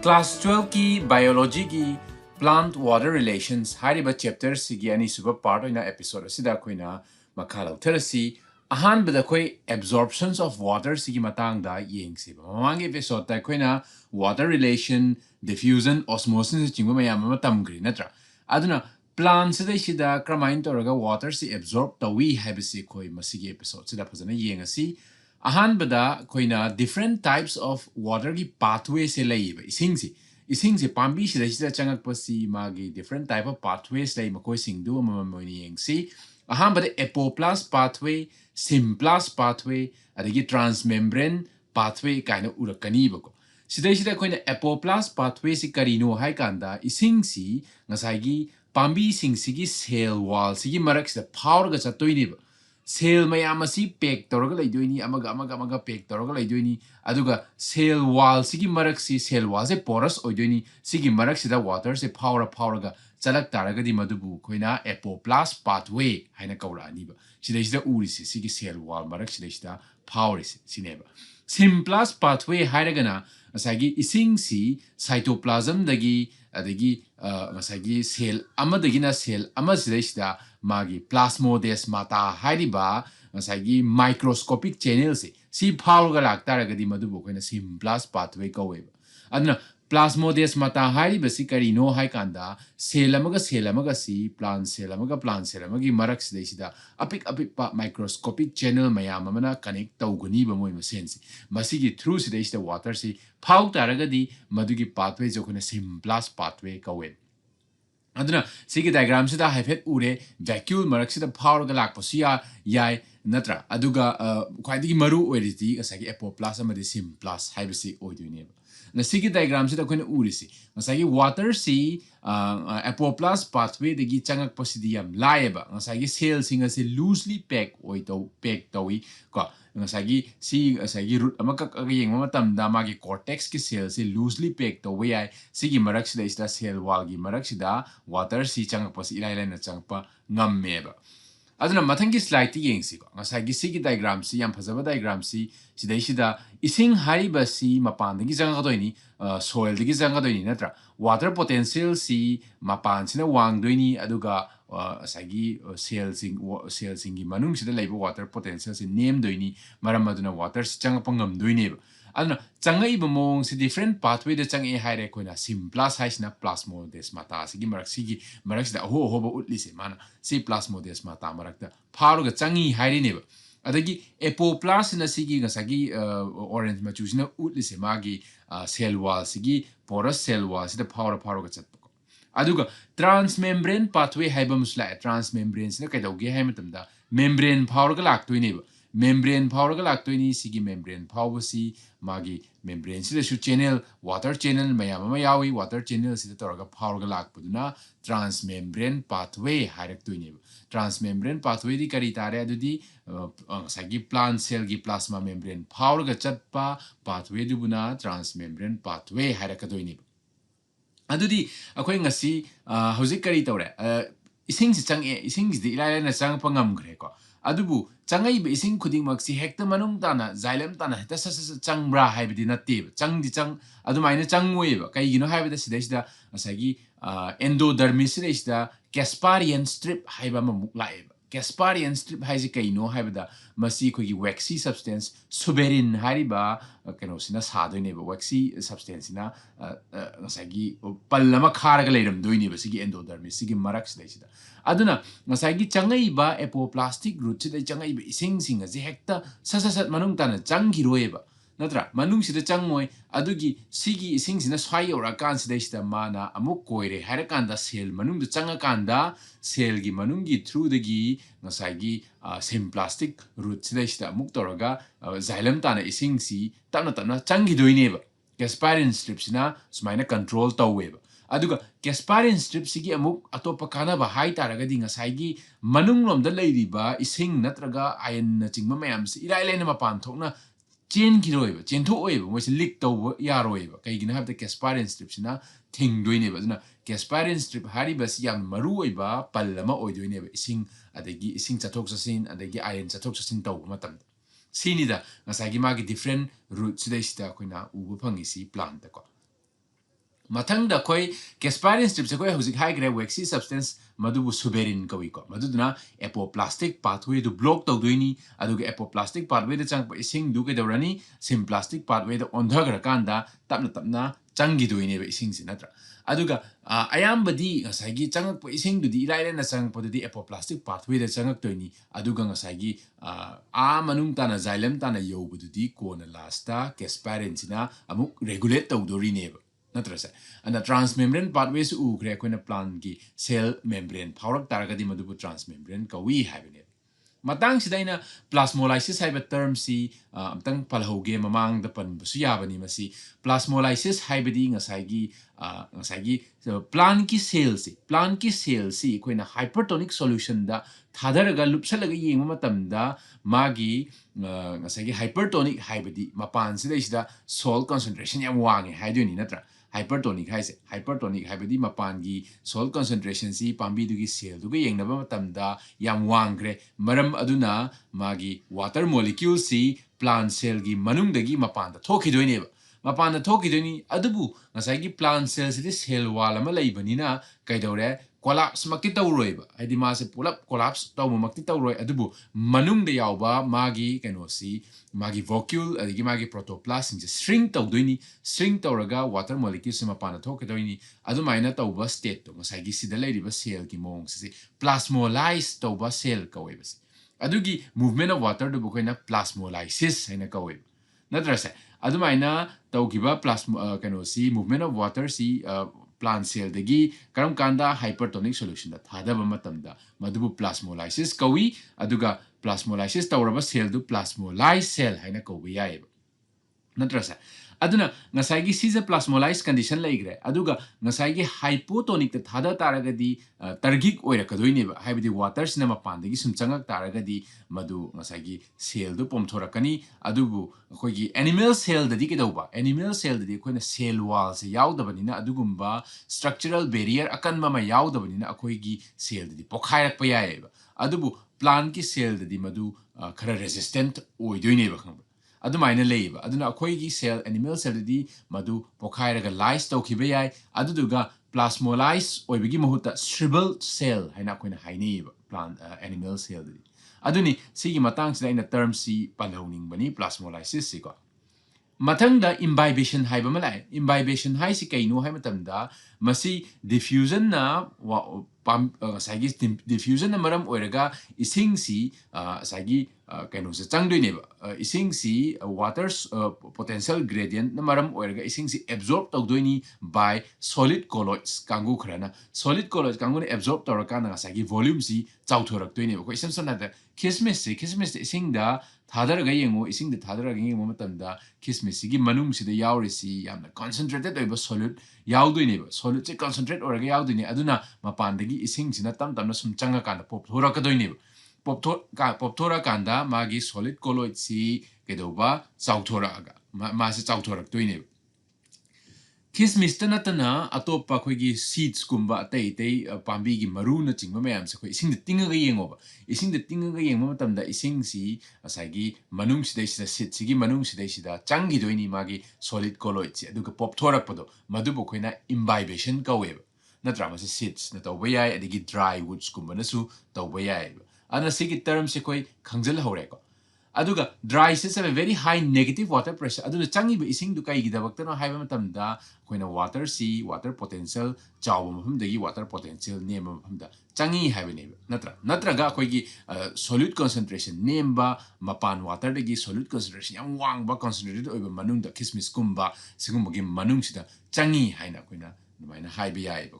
Class 12 की biology की plant water relations हारिबा chapter सिगी अनि सुबह part ओइना episode सिदा कोइना मखालाउ थरसी अहान बदा कोइ absorptions of water सिगी मतंग दा येंगसी ममांग episode ता Koyna water relation diffusion osmosis चिंगु मयाम म तमग्री नत्रा अदुना plant सिदा सिदा क्रमाइन तोरगा water सि absorb तवी हाबिसि कोइ मसिगी episode सिदा फजना येंगसी अहानबदा Koyna different types of water की pathway से लईब इसिंग से पांबी सिदा चंगक पसी मागी different type of pathways लई मकोइ सिंगदु ममोइनी येंगसी अहानबदा epoplast pathway symplast pathway अदगी transmembrane pathway काइना उरकनी बको सिदा कोइना epoplast pathway से करिनो हाई कांदा इसिंग सी ngसाइगी पांबी सिंगसिगी cell wall सिगी मरक सिदा फावर ग चतोइनेब cell mayam asi pek toroga laidoini amaga pek toroga laidoini aduga cell wall sigi marak si cell wall se porous oidoini sigi marak sida water se power ga chalak taraga di madubu koina epoplast pathway haina kaura aniba sida uri sigi cell wall marak sida power sineba symplast pathway hairagana asagi ising si cytoplasm dagi adagi asagi cell amadagina cell sida magi plasmodesmata hairiba asagi microscopic channel si power ga laktaragadi madubu koina symplast pathway kaweba adna plasmodesmata hairiba si karino hai kanda cell amaga si plant cell amagi marak sida apik pa microscopic channel mayam amana connect tawguni ba moi sense masigi through sida water si power taragadi madugi pathway jo koina symplast pathway kawe aduna sigi diagram sida haifet ure vacuole marak sida power ga lak pasia yai natra aduga khwaidigi maru oiriti asagi epoplast amadi symplast haibisi oiduineba na sigi diagram sida koina urisi asagi water si epoplast pathway degi changak pasidi yam laiba asagi cell singa se loosely pack tawi ko asagi root amakak yeng matamda magi cortex ki cell se loosely pack tawi ai sigi marak sida cell wall gi marak sida water si changak pas ilai na changpa ngammeba aduna mathangi slide ti yengsi ko ngasagi sigi diagram si yam phajaba diagram si sida ising hariba si mapan dagi janga doini soil dagi janga doini natra water potential si mapan sina wang doini aduga asagi cell singi manung sida laiba water potential si name doini maram aduna water si changa pangam doini aduna changai bamong si different pathway da changai haire koina symplast haisna plasmodesmata sigi marak sida ho ba utli se mana si plasmodesmata marak da pharu ga changi haire neba adagi epoplast na sigi ngasagi orange machu sina utli se magi cell wall sigi porous cell wall sida pharu ga chatpa aduga transmembrane pathway haibam sla transmembrane sina kaidoge haimatamda membrane pharu ga laktoineba membrane power ga laktoini sigi membrane power si magi membrane sida shu channel water channel mayam ma yawi water channel sida toraga power ga lakpuduna transmembrane pathway hairaktoini transmembrane pathway di kari tare adudi sagi plant cell gi plasma membrane power ga chatpa pathway dubuna transmembrane pathway hairakatoini adudi akoi ngasi hojik kari tore ising si chang ising di ilai na chang pangam gre ko adubu changai be ising khuding maksi hekta manung tana xylem tana heta changbra haibidi natte changdi chang adumaina changmoi ba kai gino haibida sida asagi endodermis sida Casparian strip haiba ma muklai Casparian strip haisi kai no haibida masi khogi waxy substance suberin hariba kano sina sadoi ba waxy substance na asagi pallama kharaga leiram doini ba sigi endodermis sigi marak sida aduna ngasagi changai ba epoplastic root sida changai ba ising singa je hekta sasasat manung tana changhiroeba natra manung sida changmoi adugi sigi ising sina swai ora kan sida mana amuk koire hara kanda cell manung da changa kanda cell gi manung gi through the gi ngasagi symplastic root sida amuk toraga xylem tana ising si tana changhidoineba Casparian strips na sumaina control taweba aduga Casparian strip sigi amuk atopa kana ba hai taragadi ngasai manung lomda leiriba ising natraga iron na chingma mayam si ilai na mapan thokna chen giroiba chen thoiba mo si leak taw yaroiba kai gina habda Casparian strip sina thing doineba aduna Casparian strip hari ba si yam maru oiba pallama oidoineba ising adagi ising chathok chasin adagi iron chathok chasin taw matam sinida ngasai magi different root sida koina uba phangi si plant ko mathang da koi casparin strips koi husik high grade waxy substance madubu suberin kawi ko maduduna apoplastic pathway du block to doini aduga apoplastic pathway da chang ising du ke dorani symplastic pathway da ondhagra kanda tapna changi doini ba ising sinatra aduga ayambadi ngasagi changak ising du di ilaile na chang podudi apoplastic pathway da changak toini aduga ngasagi manung tana xylem tana yobududi kona lasta casparin sina amuk regulate to dorini ba natrase ana transmembrane pathways u kre koina plant gi cell membrane phaurak taragadi madubu transmembrane ka wi habine matang sidaina plasmolysis haiba term si amtang palhoge mamang da pan busu yabani masi plasmolysis haibadi ngasai gi plant ki cell si koina hypertonic solution da thadaraga lupsalaga yengma matamda magi ngasai gi hypertonic haibadi mapan sida salt concentration yam wange haiduni natra hypertonic haibadi mapangi salt concentration si pambi dugi cell dugi yengnaba matamda yam wangre maram aduna magi water molecule si plant cell gi manungdagi mapanda thokidoineba mapanda thokidoini adubu ngasai gi plant cell si cell wall ama leibanina kaidore collapse makti tawroiba haidi mase pulap collapse taw makti tawroi adubu manungda yawba magi kenosi magi vocule adigi magi protoplasm je shrink tawraga water molecule sima pana thokidoini adumaina tawba state to ngasai gi sida leiriba cell gi mong si plasmolyze tawba cell kawebasi adugi movement of water du bukoina plasmolysis haina kaweba natrase adumaina tawgiba plasma kenosi movement of water si plant cell degi karam kanda hypertonic solution da thadaba matamda madubu plasmolysis kawi aduga plasmolysis tawraba cell du plasmolyzed cell haina kawi yaeba natrasa aduna ngasai gi siza plasmolyzed condition laigre aduga ngasai gi hypotonic ta thada taragadi targic oira kadoineba haibidi water sina mapandagi sumchangak taragadi madu ngasai gi cell du pomthorakani adubu khoi gi animal cell dadi kedauba animal cell dadi khoina cell wall se yaudabani na adugumba structural barrier akan mama yaudabani na khoi gi cell dadi pokhairak pa yaeba adubu plant ki cell dadi madu khara resistant oidoineba khangba adumaina leiba aduna akhoi cell animal cell di madu pokhairaga lyse tawkhiba yai aduduga plasmolyze oibigi mahuta shriveled cell haina akoina haineba plant animal cell di aduni sigi matang sida ina term si palhoning bani plasmolysis si ko mathangda imbibation haiba malai imbibation hai si kaino hai matamda masi diffusion na sagi diffusion na maram oiraga ising si sagi kaino se changdoineba ising si water potential gradient na maram oiraga ising si absorb tawdoini by solid colloids kangu khrana solid colloids kangu absorb tawraka na sagi volume si chawthoraktoineba ko isam sona da kismis ising da thadaraga yengo ising da thadaraga yengo matamda kismis gi manung si da yaurisi yamna concentrated oiba solid yaudoineba solid che concentrate oraga yaudini aduna mapandagi ising sina tamna sum changa kana pop thorakadoineba popthora kanda magi solid colloid si kedoba chawthoraga ma se chawthoraktoineba kismis natana atopa khoigi seeds kumba tei pambi gi maru na chingba mayam se khoi ising de tinga yengoba ising de tinga yengma matamda ising si asagi manung sidai sida seed sigi manung sidai sida changi doini magi solid colloid si aduga pop thorak pado madubo khoina imbibation kaweba natra ma seeds na tawba yai adigi dry woods kumba na su tawba yai ana sigi term se khoi khangjal hore ko aduga dry is have a very high negative water pressure aduga changi ba ising du kai gidabakta no haiba matamda koina water si water potential chawa mafam dagi water potential name mafam da changi haiba ne natra ga koi gi solute concentration name ba mapan water dagi solute concentration yang wang ba concentrated oiba manung da kismis kumba sigum gi manung sida changi haina koina numaina haiba yai ba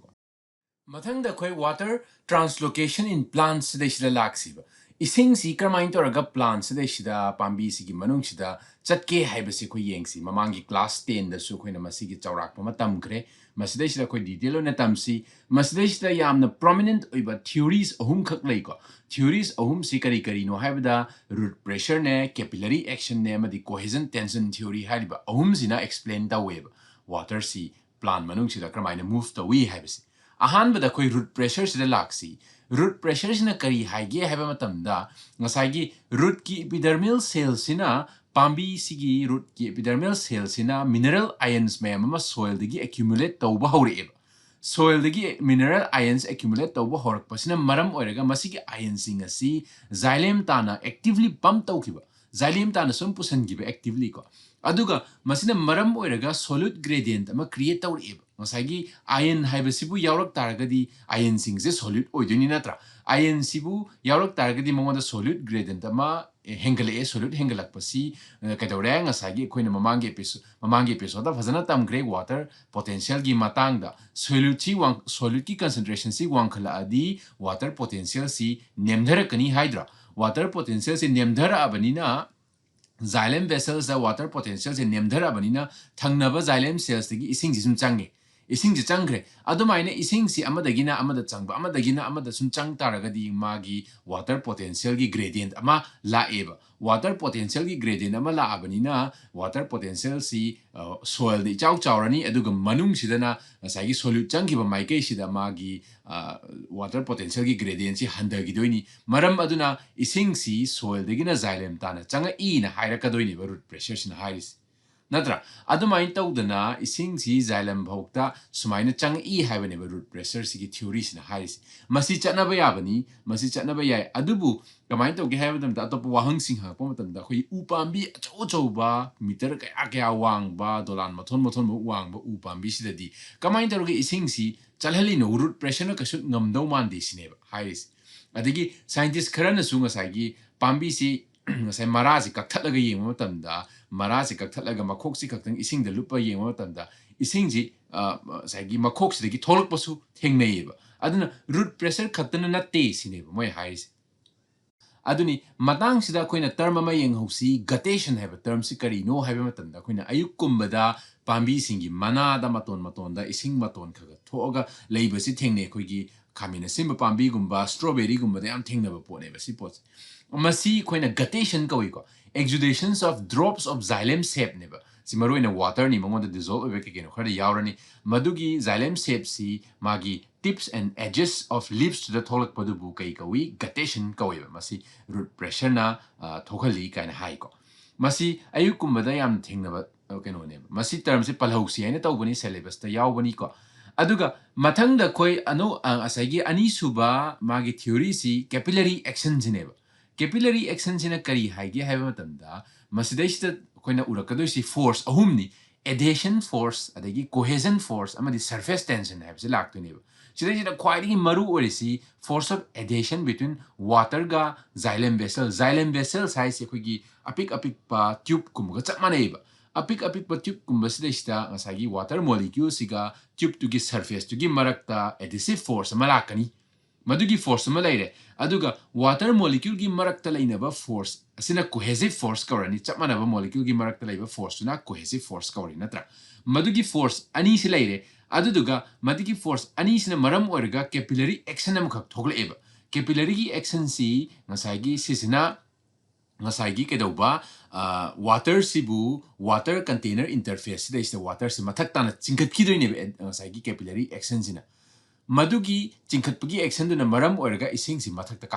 mathang da koi water translocation in plants de shila laksiba ising si karmain toraga plants de shida pambi si gi manung shida chatke haiba si khoi yengsi mamangi class 10 da su khoi na masi gi chawrak ma tam kre maside shida khoi detail na tamsi maside shida yamna prominent oiba theories ahum khak lei ko theories ahum si kari no haiba da root pressure ne capillary action ne madi cohesion tension theory haiba ahum sina explain da web water si plant manung shida karmain move to we haiba si ahanbada koi root pressure sida laksi root pressure sina kari haige haiba matamda ngasai gi root ki epidermal cell sina pambi sigi root ki epidermal cells sina mineral ions mayam ama soil digi accumulate tawba hawri'eba soil digi mineral ions accumulate tawba horakpasina maram oiraga masigi ions sing asi xylem tana actively pump tawkiba xylem tana sum pusangiba actively ko aduga masina maram oiraga solute gradient ama create tawri'eba ngasagi iron haibasibu yawrak taragadi iron singse solute oiduni natra iron sibu yawrak taragadi mongoda solute gradient ama hengale solute hengalak pasi kadore ngasagi koina mamangi episode da fazana tamgre water potential gi matangda solute ki concentration si wangkhala adi water potential si nemdhara kani hydra water potential si nemdhara abanina xylem vessels da water potential se nemdhara abanina thangnaba xylem cells digi ising ji sum change ising ji changre adumaina ising si amadagina amada changba amadagina amada sum chang taragadi magi water potential gi gradient ama laeba water potential gi gradient ama la abanina water potential si soil di chau chaurani aduga manung sidana sagi solute changkiba maike sida magi water potential gi gradient si handagi doini maram aduna ising si soil degina xylem tana changa e na hairakadoini ba root pressure sin hairis natra adumain tawdana ising si xylem bhokta sumaina chang e haibane ba root pressure si theory sin hairis masi chatnaba yabani masi chatnaba yai adubu kamain tawge haibadam da top wahang sing ha pomatam da khoi upambi acho ba meter kaya wang ba dolan mathon wang ba upambi sidadi kamain tawge ising si chalhali no root pressure na kasut ngamdau mandi sineba hairis adigi scientist kharana su ngasai pambi si ngasai mara si kakthatlaga yengma matamda mara si kakthatlaga makhok si kaktang ising da lupa yengma matamda ising ji sagi makhok si dagi tholak pasu thengneiba aduna root pressure khattana natte sineba moi hairis aduni matang sida koina term ama yenghausi guttation haiba term si kari no haiba matamda koina ayuk kumbada pambi singi mana da maton da ising maton khaga thoga leiba si thengne khoigi khamina simba pambi gumba strawberry gumba da yam thengna ba pone ba si pot masi koina guttation kawi ko exudations of drops of xylem sap neba si maroina water ni mongoda dissolve be ke no khari yawrani madugi xylem sap si magi tips and edges of leaves to the tholak padubu kai kawi guttation kawi masi root pressure na thokhali kaina hai ko masi ayukumbada yam thengna ba keno ne masi term si palhausi aina tawbani syllabus ta yawbani ko aduga mathangda koi anu asagi ani suba magi theory si capillary action jineba capillary action sina kari haige haiba matamda masidaisita koina urakadoisi force ahumni adhesion force adagi cohesion force amadi surface tension haibse laktuneba sidaisita khwaidigi maru orisi force of adhesion between water ga xylem vessel size khoigi apik pa tube kumga chapmaneiba apik pa tube kumba sidaisita ngasagi water molecule siga tube to gi surface to gi marakta adhesive force malakani madugi force ma leire aduga water molecule gi marakta leinaba force asina cohesive force kawrani chapmanaba molecule gi marakta leiba force na cohesive force kawri natra madugi force ani si leire aduduga madugi force ani sina maram oirga capillary action am khak thogleeba capillary gi action si ngasai sisina ngasai gi kedauba water sibu water container interface sida is water si mathak tana chingkat ki doine ngasai gi capillary action sina madugi chingkhatpagi action duna maram oiraga ising si mathakta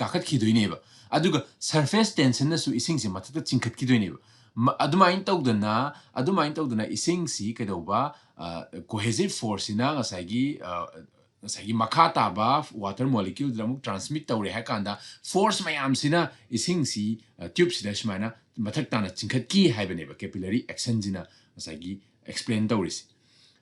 kakhat khidoineba aduga surface tension na su ising si mathakta chingkhat khidoineba adumain tawduna ising si kadauba cohesive force ina ngasagi makha taba water molecule dramuk transmit tawre ha kanda force mayam sina ising si tube sida shmaina mathakta na chingkhat ki haibaneba capillary action jina ngasagi explain tawrisi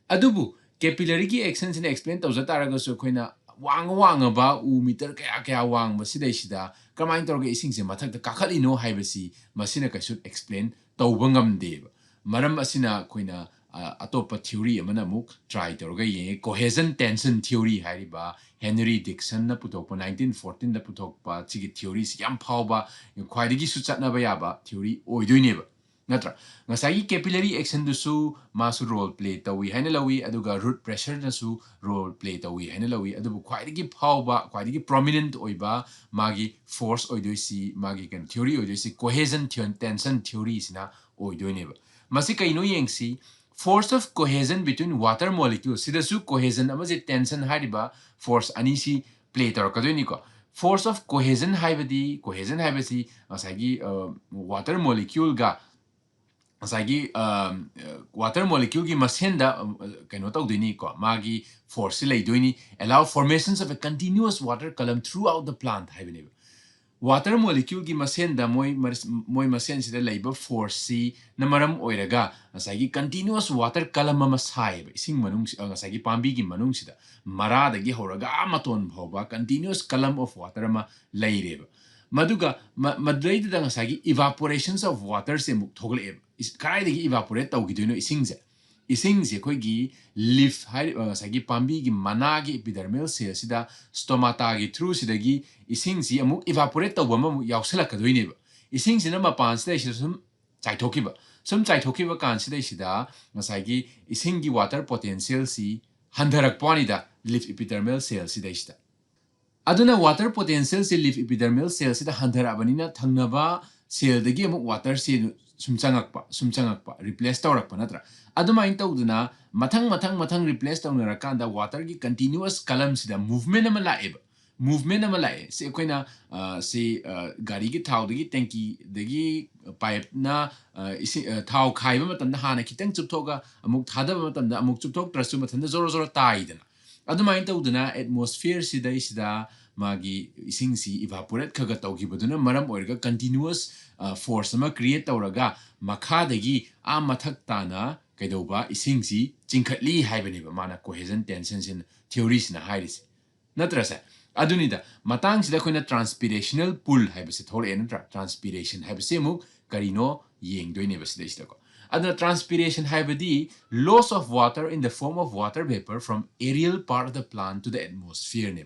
adubu capillary ki action sin explain tawza taraga so khoina wang ba u meter kaya wang masida sida kamain torga ising se mathak ta kakhali no haibasi masina ka should explain tawbangam de maram asina khoina atopa theory amana muk try torga ye cohesion tension theory hariba Henry Dixon na putok pa 1914 na putok pa chigi theories yam phawba khwaidigi su chatna ba yaba theory oidoineba natra ngasai capillary action dusu masu role play tawi haina lawi aduga root pressure nasu role play tawi haina lawi adubu khwaidigi phawba khwaidigi prominent oiba magi force oidoisi magi kan theory oidoisi cohesion tension theory sina oidoineba masi kaino yengsi force of cohesion between water molecules sidasu cohesion amaje tension hariba force anisi play tor kadoini ko force of cohesion haibadi cohesion haibasi asagi water molecule ga asagi water molecule gi masenda kaino tawdini ko magi force lay doini allow formations of a continuous water column throughout the plant haibani water molecule gi masenda moi masen sida labor force si namaram oiraga asagi continuous water column ama sai ising manung asagi pambi gi manung sida mara dagi horaga amaton bhoba continuous column of water ama laireba maduga madreid da asagi evaporations of water se muk thogle karai dagi evaporate tawgidoino isingse isingse khoi gi leaf hai sagi pambi gi mana gi epidermal cell sida stomata gi through sida gi isingsi amuk evaporate tawba ma yausala kadoine ba isingsina mapan sida sum chaithokiba sum chaithokiba kan sida sida sagi isingi water potential si handarak pani da leaf epidermal cell sida sida aduna water potential si leaf epidermal cell sida handarabani thangnaba cell dagi amuk water si sumchangakpa replace tawrakpa natra adumain tawduna mathang replace tawnarakanda water gi continuous column sida movement ama laeba movement ama lae se koina se gari gi thau dagi tanki dagi pipe na thau khaiba matamda hana kitang chupthoga amuk thadaba matamda amuk chupthok trasu mathanda zoro zoro taidana adumain tawduna atmosphere sida magi isingsi evaporate khaga tawgibaduna maram oirga continuous force ama create tawraga makhadagi mathak tana kaidoba isingsi chingkhatli haibaniba mana cohesion tension sin theory sina hairisi natrasa adunida matang sida khoina transpirational pull haibase thole natra transpiration haibase mu karino yengdoine basida sida ko aduna transpiration haibadi loss of water in the form of water vapor from aerial part of the plant to the atmosphere ne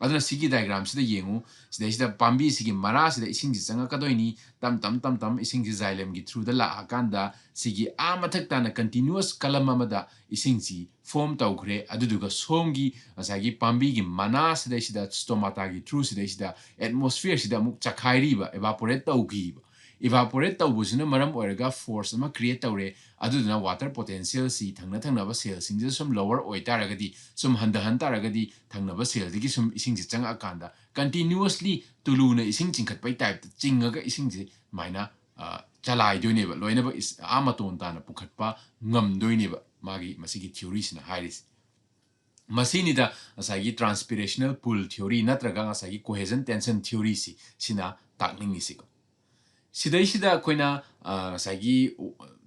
aduna sigi diagram sida yengu sida pambi sigi mara sida ising ji changa kadoini tam ising ji xylem gi through the la akanda sigi mathak tana continuous column amada ising ji form tawgre aduduga somgi asagi pambi gi mana sida stomata gi through sida atmosphere sida muk chakhairi ba evaporate tawgi evaporate tawbusina maram oiraga force ama create tawre aduduna water potential si thangna ba cell sing sum lower oitaragadi sum handahan taragadi thangna ba cell digi sum ising ji changa akanda continuously tuluna ising chingkhat pai type chingaga ising ji maina chalai doine ba loina ba amaton tana pukhatpa ngam doine ba magi masigi theory sina hairis masinida asagi transpirational pull theory natraga asagi cohesion tension theory si sina takning isiko sida koina sagi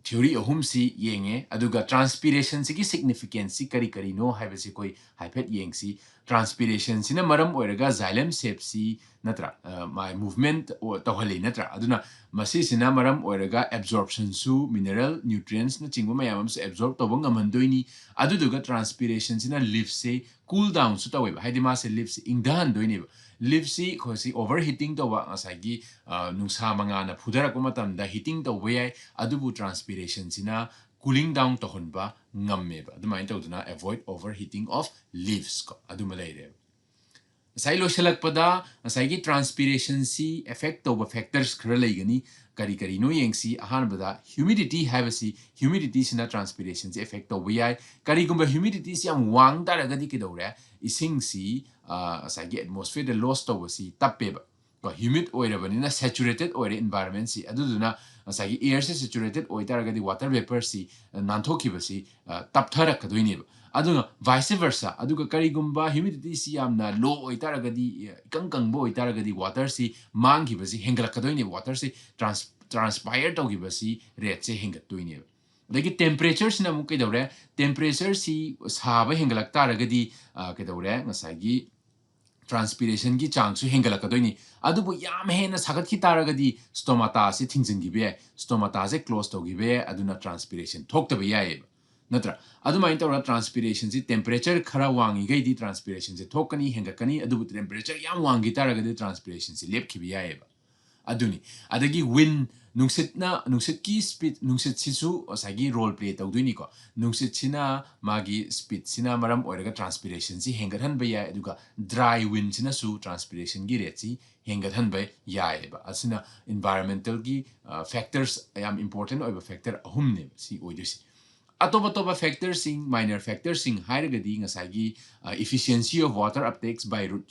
theory ahum si yenge aduga transpiration sigi significance si kari no haibasi koi haipet yeng si transpiration sina maram oiraga xylem shape si natra my movement o tawhali natra aduna masi sina maram oiraga absorption su mineral nutrients na chingwa mayam su absorb tawang amandoini aduduga transpiration sina leaf se cool down su taweba haidi ma se leaf se ingdan doini leaf si khosi overheating tawa asagi nungsa manga na phudara ko matam da heating to we adubu transpiration sina cooling down to honba ngamme ba adumai tawduna avoid overheating of leaves ko aduma leire sai lo shalak pada asagi transpiration si effect to factors khara leigani kari no yengsi ahan bada humidity habasi humidity sina transpiration si effect to we kari gumba humidity si am wang daragadi kidore ising si asagi atmosphere the loss to si tappeba ko humid oirabanina saturated oire environment si aduduna asagi air se saturated oitaragadi water vapor si nanthokibasi tapthara kadoini aduna vice versa aduga karigumba humidity si amna low oitaragadi kangkangbo oitaragadi water si manghibasi hengalakadoini water si transpire tawgibasi rate se hengattoine adagi temperature sina mu kaidore temperature si saba hengalak taragadi kaidore ngasagi transpiration gi changsu hengalakadoini adubu yam hena sagat ki taragadi stomata se thingjingibe stomata se close tawgibe aduna transpiration thoktabe yae natra adumai tawra transpiration si temperature khara wangi gai di transpiration se thokani hengakani adubu temperature yam wangi taragadi transpiration si lepkibe yae aduni adagi wind nungsit ki speed nungsit sisu osagi role play tawduini ko nungsit sina magi speed sina maram oiraga transpiration si hengathan ba ya aduga dry wind sina su transpiration gi rate si hengathan ba ya ba asina environmental gi factors am important oiba factor ahum ne si oidusi atop atop factorsing minor factorsing hairagadi ngasagi efficiency of water uptakes by root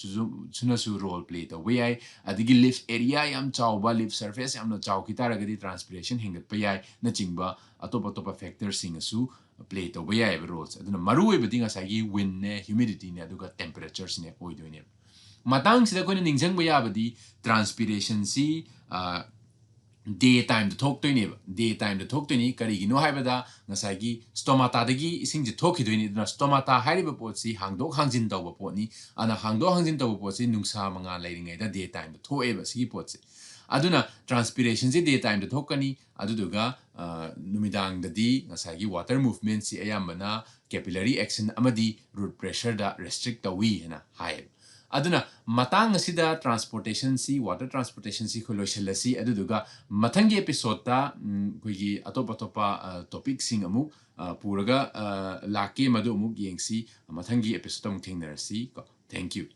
chuna su role play to we ai adigi lift area yam chawba lift surface yam no chaw kitaragadi transpiration hingat pa yai na chingba atop factorsing su play to we ai roles aduna maru e badi ngasagi wind ne humidity ne aduga temperatures ne oidoine matang sida ko ningjang ba yabadi transpiration si daytime the talk to ni daytime the talk to ni kari gi no haibada ngasagi stomata dagi ising ji talk ki doini na stomata hariba pot si hangdok hangjin tawba pot ni ana hangdok hangjin tawba pot si nungsa manga lairingai da daytime the talk eba si pot si aduna transpiration si daytime the talk kani aduduga numidang dadi ngasagi water movement si ayambana capillary action amadi root pressure da restrict tawi hena haib aduna matang asida transportation si water transportation si kholoiselasi aduduga mathangi episode ta koigi atopa topic sing amu puraga lake madu amu yengsi mathangi episode tong thengnerasi ko thank you